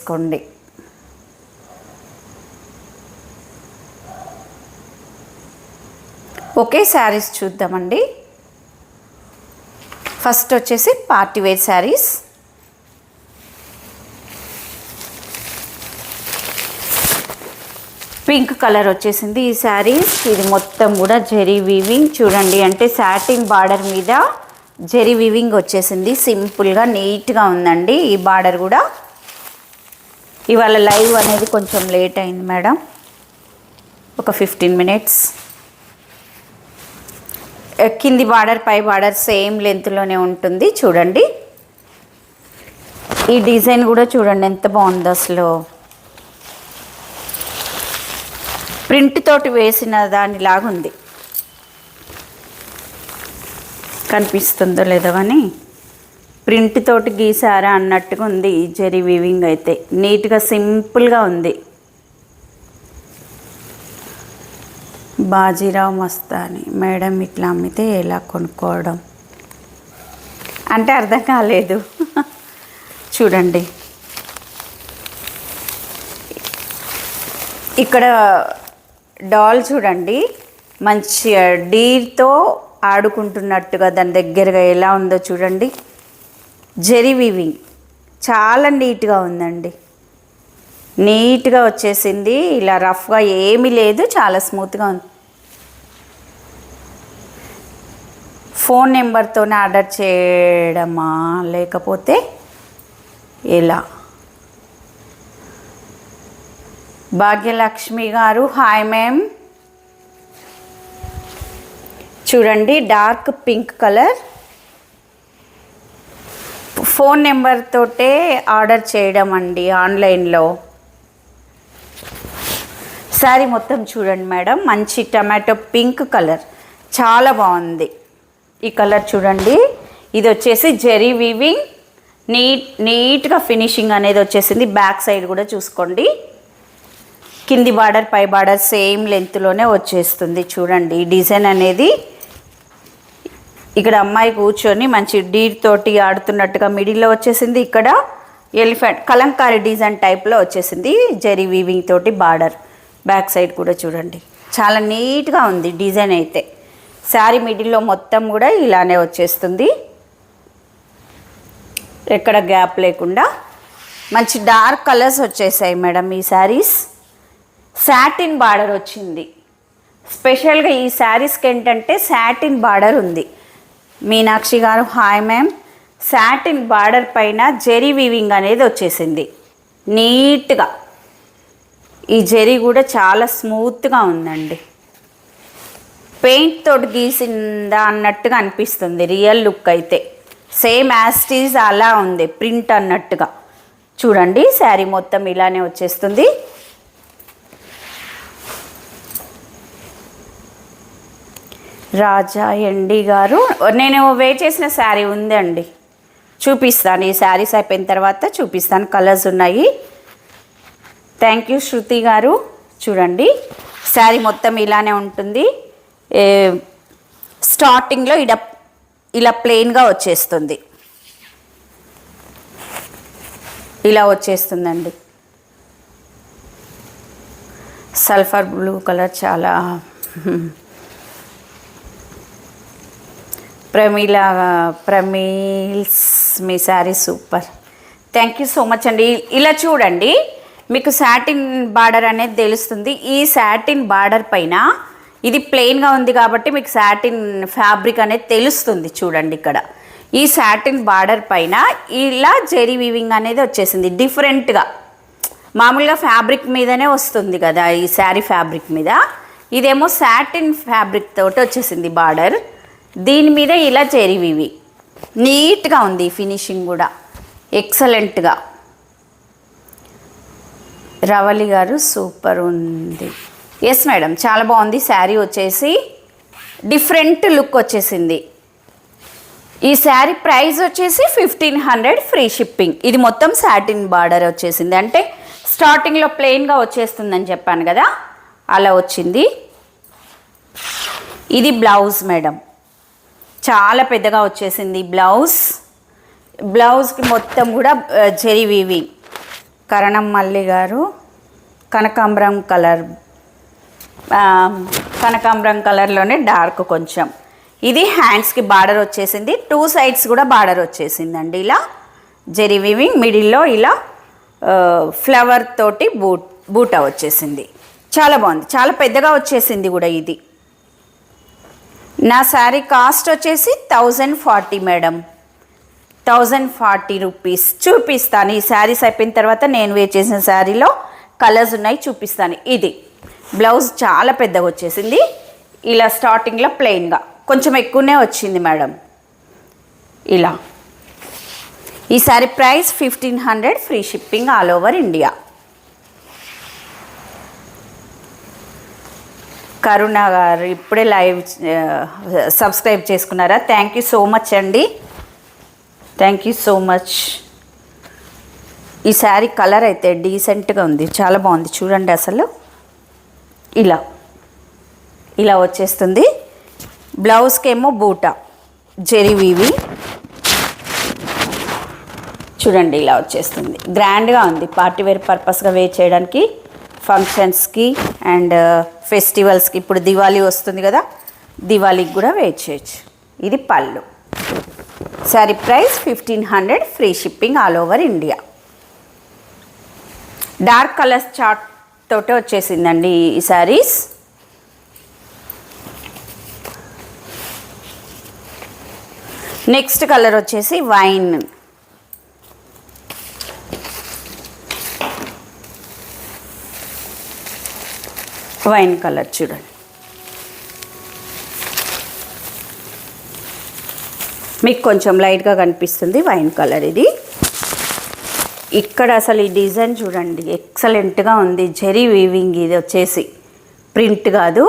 తీసుకోండి. ఓకే, శారీస్ చూద్దామండి. ఫస్ట్ వచ్చేసి party wear sarees. Pink colour వచ్చేసింది ఈ శారీస్. ఇది మొత్తం కూడా జెరీ వీవింగ్ చూడండి, అంటే సాటిన్ బార్డర్ మీద జెరీ వీవింగ్ వచ్చేసింది. సింపుల్గా నీట్గా ఉందండి ఈ బార్డర్ కూడా. ఇవాళ లైవ్ అనేది కొంచెం లేట్ అయింది మేడం, ఒక 15 minutes. కింది బార్డర్ పై బార్డర్ సేమ్ లెంత్లోనే ఉంటుంది చూడండి. ఈ డిజైన్ కూడా చూడండి ఎంత బాగుందో అసలు. ప్రింట్ తోటి వేసిన దానిలాగా ఉంది, కనిపిస్తుందో లేదో కానీ ప్రింట్ తోటి గీసారా అన్నట్టుగా ఉంది ఈ జెరీ వీవింగ్. అయితే నీట్గా సింపుల్గా ఉంది. బాజీరావు మస్తాని మేడం ఇట్లా అమ్మితే ఎలా కొనుక్కోవడం అంటే అర్థం కాలేదు. చూడండి ఇక్కడ డాల్ చూడండి, మంచి డీర్తో ఆడుకుంటున్నట్టుగా దాని దగ్గరగా ఎలా ఉందో చూడండి. జెరీ వీవింగ్ చాలా నీట్గా ఉందండి, నీట్గా వచ్చేసింది. ఇలా రఫ్గా ఏమీ లేదు, చాలా స్మూత్గా ఉంది. ఫోన్ నెంబర్తోనే ఆర్డర్ చేయడమా లేకపోతే ఎలా? భాగ్యలక్ష్మి గారు హాయ్ మ్యామ్. చూడండి dark pink colour. Phone number తోటే ఆర్డర్ చేయడం అండి ఆన్లైన్లో. శారీ మొత్తం చూడండి మేడం, మంచి టమాటో పింక్ కలర్, చాలా బాగుంది ఈ కలర్. చూడండి ఇది వచ్చేసి జెరీ వీవింగ్, నీట్గా ఫినిషింగ్ అనేది వచ్చేసింది. బ్యాక్ సైడ్ కూడా చూసుకోండి, కింది బార్డర్ పై బార్డర్ సేమ్ లెంత్లోనే వచ్చేస్తుంది. చూడండి ఈ డిజైన్ అనేది ఇక్కడ అమ్మాయి కూర్చొని మంచి డీర్ తోటి ఆడుతున్నట్టుగా మిడిల్లో వచ్చేసింది. ఇక్కడ ఎలిఫెంట్ కలంకారీ డిజైన్ టైప్లో వచ్చేసింది జెరీ వీవింగ్ తోటి బార్డర్. బ్యాక్ సైడ్ కూడా చూడండి చాలా నీట్గా ఉంది డిజైన్ అయితే. శారీ మిడిల్లో మొత్తం కూడా ఇలానే వచ్చేస్తుంది, ఎక్కడ గ్యాప్ లేకుండా. మంచి డార్క్ కలర్స్ వచ్చేసాయి మేడం ఈ శారీస్. సాటిన్ బార్డర్ వచ్చింది స్పెషల్గా ఈ శారీస్కి. ఏంటంటే సాటిన్ బార్డర్ ఉంది. మీనాక్షి గారు హాయ్ మ్యామ్. సాటిన్ బార్డర్ పైన జెరీ వీవింగ్ అనేది వచ్చేసింది నీట్గా. ఈ జెరీ కూడా చాలా స్మూత్గా ఉందండి, పెయింట్ తోటి గీసిందా అన్నట్టుగా అనిపిస్తుంది రియల్ లుక్ అయితే. సేమ్ యాస్టీజ్ అలా ఉంది ప్రింట్ అన్నట్టుగా. చూడండి శారీ మొత్తం ఇలానే వచ్చేస్తుంది. రాజా ఎండి గారు, నేను వేర్ చేసిన శారీ ఉందండి, చూపిస్తాను. ఈ శారీస్ అయిపోయిన తర్వాత చూపిస్తాను, కలర్స్ ఉన్నాయి. థ్యాంక్ యూ శృతి గారు. చూడండి శారీ మొత్తం ఇలానే ఉంటుంది. స్టార్టింగ్లో ఇలా ప్లెయిన్గా వచ్చేస్తుంది, ఇలా వచ్చేస్తుందండి. సల్ఫర్ బ్లూ కలర్ చాలా ప్రమీల్స్ మీ sari super. Thank you so much అండి. ఇలా చూడండి మీకు సాటిన్ బార్డర్ అనేది తెలుస్తుంది. ఈ సాటిన్ బార్డర్ పైన ఇది ప్లెయిన్గా ఉంది కాబట్టి మీకు సాటిన్ ఫ్యాబ్రిక్ అనేది తెలుస్తుంది. చూడండి ఇక్కడ ఈ సాటిన్ బార్డర్ పైన ఇలా జెరీ వీవింగ్ అనేది వచ్చేసింది డిఫరెంట్గా. మామూలుగా ఫ్యాబ్రిక్ మీదనే వస్తుంది కదా ఈ శారీ ఫ్యాబ్రిక్ మీద, ఇదేమో సాటిన్ ఫ్యాబ్రిక్ తోటి వచ్చేసింది బార్డర్. దీని మీద ఇలా జెరీ వీవింగ్ నీట్గా ఉంది. ఫినిషింగ్ కూడా ఎక్సలెంట్గా. రవలి గారు సూపర్ ఉంది. ఎస్ మేడం చాలా బాగుంది. శారీ వచ్చేసి డిఫరెంట్ లుక్ వచ్చేసింది. ఈ శారీ ప్రైస్ వచ్చేసి 1500 ఫ్రీ షిప్పింగ్. ఇది మొత్తం సాటిన్ బార్డర్ వచ్చేసింది, అంటే స్టార్టింగ్లో ప్లెయిన్గా వచ్చేస్తుందని చెప్పాను కదా, అలా వచ్చింది. ఇది బ్లౌజ్ మేడం, చాలా పెద్దగా వచ్చేసింది బ్లౌజ్కి మొత్తం కూడా జెరీ వీవింగ్. కరణం మల్లి గారు కనకాంబరం కలర్, కనకాంబరం కలర్లోనే డార్క్ కొంచెం. ఇది హ్యాండ్స్కి బార్డర్ వచ్చేసింది, 2 సైడ్స్ కూడా బార్డర్ వచ్చేసిందండి. ఇలా జెరీ వీవింగ్, మిడిల్లో ఇలా ఫ్లవర్ తోటి బూటా వచ్చేసింది. చాలా బాగుంది, చాలా పెద్దగా వచ్చేసింది కూడా. ఇది నా శారీ కాస్ట్ వచ్చేసి 1040 మేడం, 1040 రూపీస్. చూపిస్తాను ఈ శారీస్ అయిపోయిన తర్వాత. నేను వేర్ చేసిన శారీలో కలర్స్ ఉన్నాయి, చూపిస్తాను. ఇది బ్లౌజ్ చాలా పెద్దగా వచ్చేసింది. ఇలా స్టార్టింగ్లో ప్లెయిన్గా కొంచెం ఎక్కువనే వచ్చింది మేడం. ఇలా ఈ sari price 1500, free shipping all over India. Karuna గారు ఇప్పుడే లైవ్ సబ్స్క్రైబ్ చేసుకున్నారా? థ్యాంక్ యూ సో మచ్ అండి, థ్యాంక్ యూ సో మచ్. ఈ శారీ కలర్ అయితే డీసెంట్గా ఉంది, చాలా బాగుంది చూడండి. అసలు ఇలా ఇలా వచ్చేస్తుంది. బ్లౌజ్కి ఏమో బూటా జెరీ వీవి చూడండి, ఇలా వచ్చేస్తుంది. గ్రాండ్గా ఉంది, పార్టీ వేర్ పర్పస్గా వేర్ చేయడానికి, ఫంక్షన్స్కి అండ్ ఫెస్టివల్స్కి. ఇప్పుడు దివాళీ వస్తుంది కదా, దివాళీకి కూడా వేర్ చేయొచ్చు. ఇది పళ్ళు. Sari price 1500, free shipping all over India. Dark colours chart తోటే వచ్చేసిందండి ఈ శారీస్. నెక్స్ట్ కలర్ వచ్చేసి వైన్ కలర్ చూడండి. మీకు కొంచెం లైట్గా కనిపిస్తుంది వైన్ కలర్. ఇది ఇక్కడ అసలు ఈ డిజైన్ చూడండి, ఎక్సలెంట్గా ఉంది. జెరీ వీవింగ్ ఇది వచ్చేసి ప్రింట్ కాదు,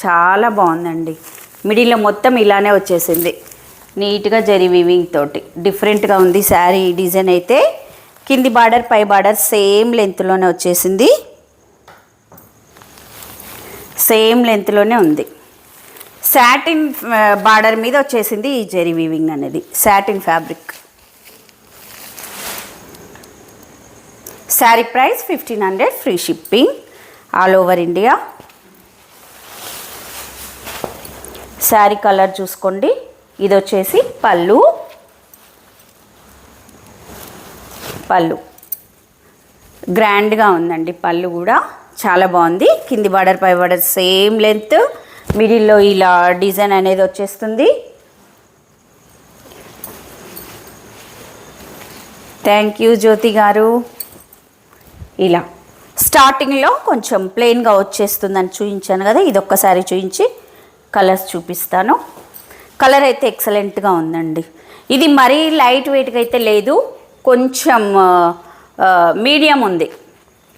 చాలా బాగుందండి. మిడిల్లో మొత్తం ఇలానే వచ్చేసింది, నీట్గా జెరీ వీవింగ్ తోటి డిఫరెంట్గా ఉంది శారీ డిజైన్ అయితే. కింది బార్డర్ పై బార్డర్ సేమ్ లెంత్లోనే వచ్చేసింది, సేమ్ లెంత్లోనే ఉంది. సాటిన్ బార్డర్ మీద వచ్చేసింది ఈ జెరీ వీవింగ్ అనేది, satin fabric. Sari price 1500, free shipping all over India. Sari colour చూసుకోండి. ఇది వచ్చేసి పళ్ళు గ్రాండ్గా ఉందండి. పళ్ళు కూడా చాలా బాగుంది. కింది బార్డర్ పై బార్డర్ సేమ్ లెంత్, మిడిల్లో ఇలా డిజైన్ అనేది వచ్చేస్తుంది. థ్యాంక్ యూ జ్యోతి గారు. ఇలా స్టార్టింగ్లో కొంచెం ప్లెయిన్గా వచ్చేస్తుందని చూపించాను కదా, ఇది ఒక్కసారి చూపించి కలర్స్ చూపిస్తాను. కలర్ అయితే ఎక్సలెంట్గా ఉందండి. ఇది మరీ లైట్ వెయిట్గా అయితే లేదు, కొంచెం మీడియం ఉంది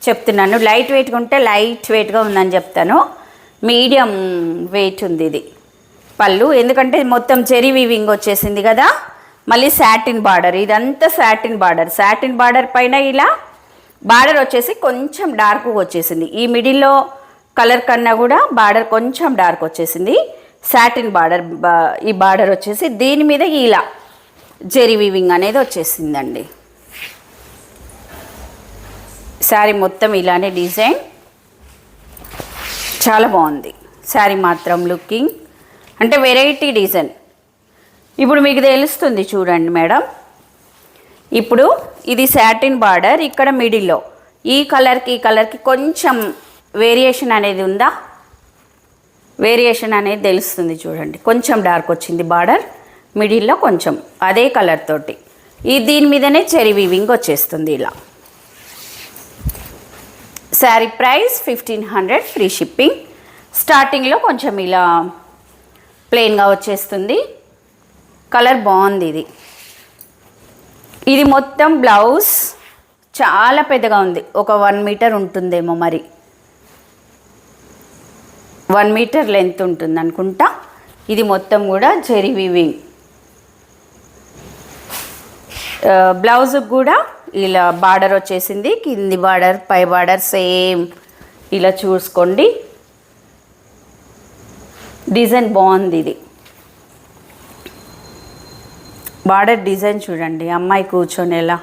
చెప్తున్నాను. లైట్ వెయిట్గా ఉంటే లైట్ వెయిట్గా ఉందని చెప్తాను, మీడియం వెయిట్ ఉంది ఇది. పళ్ళు ఎందుకంటే మొత్తం జెరీ వీవింగ్ వచ్చేసింది కదా, మళ్ళీ సాటిన్ బార్డర్, ఇదంతా సాటిన్ బార్డర్. సాటిన్ బార్డర్ పైన ఇలా బార్డర్ వచ్చేసి కొంచెం డార్క్గా వచ్చేసింది. ఈ మిడిల్లో కలర్ కన్నా కూడా బార్డర్ కొంచెం డార్క్ వచ్చేసింది. సాటిన్ బార్డర్, ఈ బార్డర్ వచ్చేసి దీని మీద ఇలా జెరీ వీవింగ్ అనేది వచ్చేసిందండి. శారీ మొత్తం ఇలానే డిజైన్, చాలా బాగుంది శారీ మాత్రం. లుకింగ్ అంటే వెరైటీ డిజైన్. ఇప్పుడు మీకు తెలుస్తుంది చూడండి మేడం. ఇప్పుడు ఇది సాటిన్ బార్డర్, ఇక్కడ మిడిల్లో ఈ కలర్కి ఈ కలర్కి కొంచెం వేరియేషన్ అనేది ఉందా, వేరియేషన్ అనేది తెలుస్తుంది చూడండి. కొంచెం డార్క్ వచ్చింది బార్డర్, మిడిల్లో కొంచెం అదే కలర్ తోటి. దీని మీదనే జెరీ వీవింగ్ వచ్చేస్తుంది ఇలా. Sari price 1500, free shipping. స్టార్టింగ్లో కొంచెం ఇలా ప్లెయిన్గా వచ్చేస్తుంది. కలర్ బాగుంది ఇది. ఇది మొత్తం బ్లౌజ్ చాలా పెద్దగా ఉంది, ఒక 1 మీటర్ ఉంటుందేమో, మరి 1 మీటర్ లెంత్ ఉంటుంది అనుకుంటా. ఇది మొత్తం కూడా జెరీ వీవింగ్. బ్లౌజ్కి కూడా ఇలా బార్డర్ వచ్చేసింది, కింది బార్డర్ పై బార్డర్ సేమ్ ఇలా చూసుకోండి. డిజైన్ బాగుంది ఇది. బార్డర్ డిజైన్ చూడండి, అమ్మాయి కూర్చొని ఎలా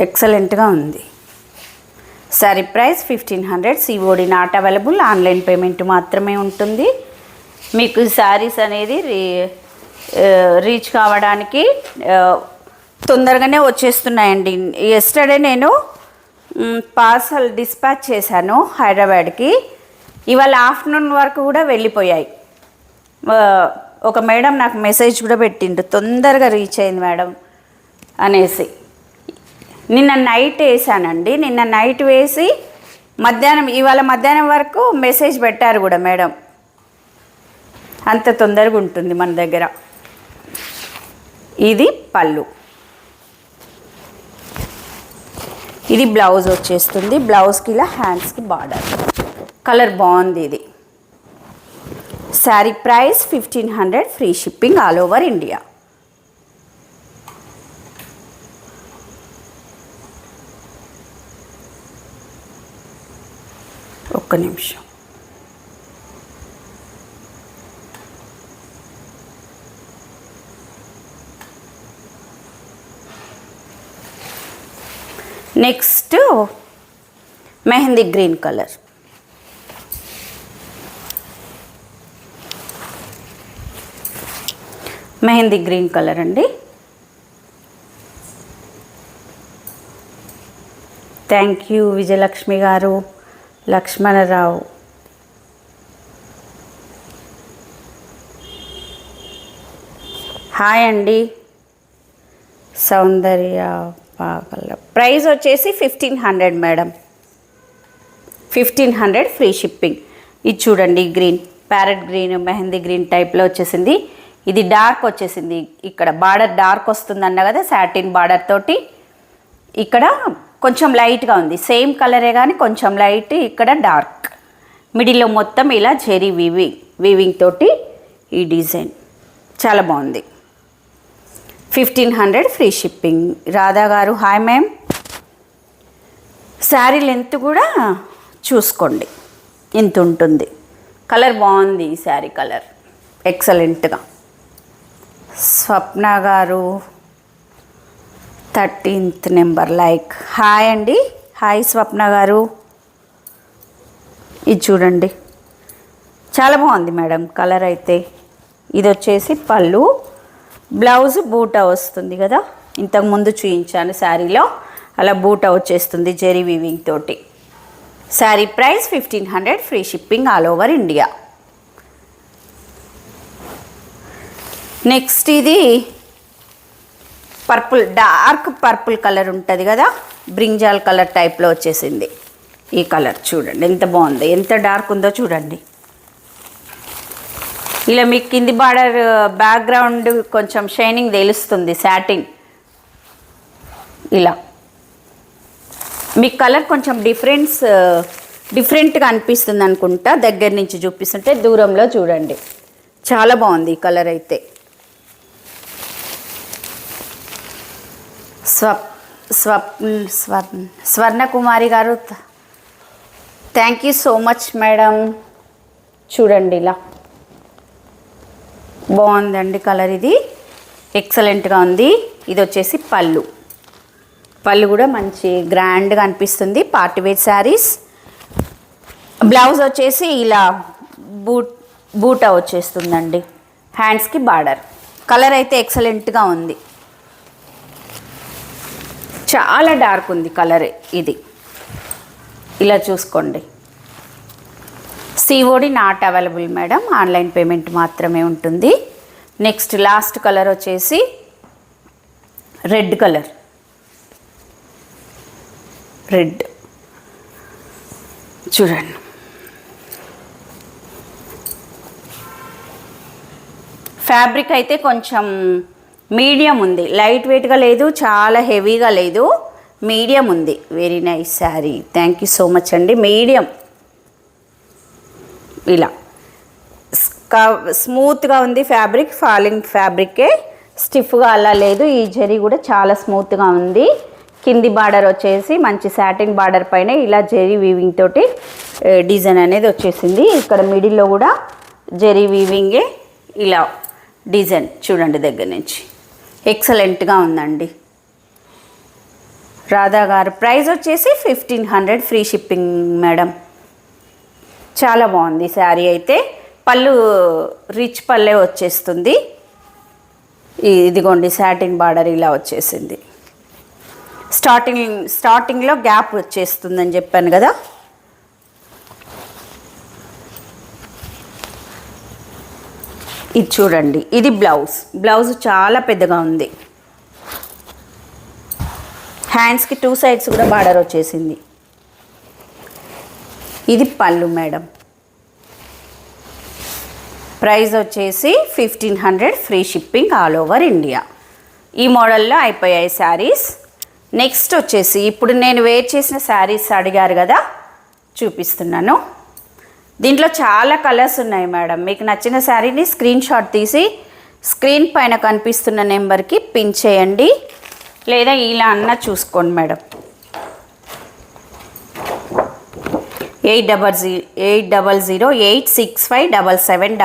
ఎక్సలెంట్గా ఉంది. Sari price 1500. COD not available, online payment మాత్రమే ఉంటుంది. మీకు శారీస్ అనేది రీచ్ కావడానికి తొందరగానే వచ్చేస్తున్నాయండి. ఎస్టర్డే నేను పార్సల్ డిస్పాచ్ చేశాను హైదరాబాద్కి. ఇవాళ ఆఫ్టర్నూన్ వరకు కూడా వెళ్ళిపోయాయి. ఒక మేడం నాకు మెసేజ్ కూడా పెట్టిండు, తొందరగా రీచ్ అయింది మేడం అనేసి. నిన్న నైట్ వేసానండి. నిన్న నైట్ వేసి ఇవాళ మధ్యాహ్నం వరకు మెసేజ్ పెట్టారు కూడా మేడం. అంత తొందరగా ఉంటుంది మన దగ్గర. ఇది పళ్ళు, ఇది బ్లౌజ్ వచ్చేస్తుంది. బ్లౌజ్కి ఇలా హ్యాండ్స్కి బార్డర్. కలర్ బాగుంది ఇది. Sari price 1500. Free shipping all over India. ఒక్క నిమిషం. Next mehndi green colour. Mehndi green colour అండి. థ్యాంక్ యూ విజయలక్ష్మి గారు, లక్ష్మణరావు. హాయ్ అండి. సౌందర్య పాగల. ప్రైస్ వచ్చేసి 1500 మేడం. 1500 free shipping. ఇది చూడండి green, parrot green, mehndi green టైప్లో వచ్చేసింది. ఇది డార్క్ వచ్చేసింది. ఇక్కడ బార్డర్ డార్క్ వస్తుందన్న కదా, సాటిన్ బార్డర్ తోటి. ఇక్కడ కొంచెం లైట్గా ఉంది, సేమ్ కలరే కానీ కొంచెం లైట్, ఇక్కడ డార్క్. మిడిల్లో మొత్తం ఇలా జెరీ వీవింగ్ తోటి ఈ డిజైన్ చాలా బాగుంది. 1500 ఫ్రీ షిప్పింగ్. రాధా గారు హాయ్ మ్యామ్. శారీ లెంత్ కూడా చూసుకోండి ఇంత ఉంటుంది. కలర్ బాగుంది. ఈ శారీ కలర్ ఎక్సలెంట్గా. స్వప్న గారు 13th నెంబర్ లైక్. హాయ్ అండి. హాయ్ స్వప్న గారు. ఇది చూడండి చాలా బాగుంది మేడం కలర్ అయితే. ఇది వచ్చేసి పళ్ళు, బ్లౌజ్ బూటా వస్తుంది కదా, ఇంతకుముందు చూపించాను శారీలో, అలా బూటా వచ్చేస్తుంది జెరీ వీవింగ్ తోటి. Sari price 1500. Free shipping all over India. Next ఇది పర్పుల్, డార్క్ పర్పుల్ కలర్ ఉంటుంది కదా, బ్రింజాల్ కలర్ టైప్లో వచ్చేసింది. ఈ కలర్ చూడండి ఎంత బాగుంది, ఎంత డార్క్ ఉందో చూడండి. ఇలా మీకు కింది బార్డర్ బ్యాక్గ్రౌండ్ కొంచెం షైనింగ్ తెలుస్తుంది, సాటిన్. ఇలా మీకు కలర్ కొంచెం డిఫరెంట్గా అనిపిస్తుంది అనుకుంటా. దగ్గర నుంచి చూపిస్తుంటే, దూరంలో చూడండి చాలా బాగుంది ఈ కలర్ అయితే. స్వర్ణకుమారి గారు thank you so much madam. చూడండి ఇలా బాగుందండి కలర్, ఇది ఎక్సలెంట్గా ఉంది. ఇది వచ్చేసి పళ్ళు. పళ్ళు కూడా మంచి గ్రాండ్గా అనిపిస్తుంది. Party wear saris. బ్లౌజ్ వచ్చేసి ఇలా బూటా వచ్చేస్తుందండి, హ్యాండ్స్కి బార్డర్. కలర్ అయితే ఎక్సలెంట్గా ఉంది, చాలా డార్క్ ఉంది కలర్ ఇది. ఇలా చూసుకోండి. COD not available madam, online payment మాత్రమే ఉంటుంది. నెక్స్ట్ లాస్ట్ కలర్ వచ్చేసి రెడ్ కలర్. రెడ్ చూడండి ఫ్యాబ్రిక్ అయితే కొంచెం మీడియం ఉంది, లైట్ వెయిట్గా లేదు, చాలా హెవీగా లేదు, మీడియం ఉంది. Very nice sari. Thank you so much అండి. మీడియం ఇలా స్మూత్గా ఉంది ఫ్యాబ్రిక్, ఫాలింగ్ ఫ్యాబ్రికే, స్టిఫ్గా అలా లేదు. ఈ జరీ కూడా చాలా స్మూత్గా ఉంది. కింది బార్డర్ వచ్చేసి మంచి సాటిన్ బార్డర్ పైన ఇలా జరీ వీవింగ్ తోటి డిజైన్ అనేది వచ్చేసింది. ఇక్కడ మిడిల్లో కూడా జరీ వీవింగే ఇలా డిజైన్ చూడండి దగ్గర నుంచి. ఎక్సలెంట్గా ఉందండి. రాధా గారు ప్రైస్ వచ్చేసి 1500 ఫ్రీ షిప్పింగ్ మేడం. చాలా బాగుంది శారీ అయితే. పళ్ళు రిచ్ పల్లె వచ్చేస్తుంది. ఇదిగోండి సాటిన్ బార్డర్ ఇలా వచ్చేసింది. స్టార్టింగ్లో గ్యాప్ వచ్చేస్తుందని చెప్పాను కదా. ఇది చూడండి, ఇది బ్లౌజ్ చాలా పెద్దగా ఉంది. హ్యాండ్స్కి 2 సైడ్స్ కూడా బార్డర్ వచ్చేసింది. ఇది పళ్ళు మేడం. ప్రైస్ వచ్చేసి 1500 free shipping all over India. ఈ మోడల్లో అయిపోయాయి శారీస్. నెక్స్ట్ వచ్చేసి ఇప్పుడు నేను వేర్ చేసిన శారీస్ అడిగారు కదా, చూపిస్తున్నాను. దీంట్లో చాలా కలర్స్ ఉన్నాయి మేడం. మీకు నచ్చిన శారీని స్క్రీన్ షాట్ తీసి స్క్రీన్ పైన కనిపిస్తున్న నెంబర్కి పిన్ చేయండి, లేదా ఇలా అన్న చూసుకోండి మేడం. 8008657777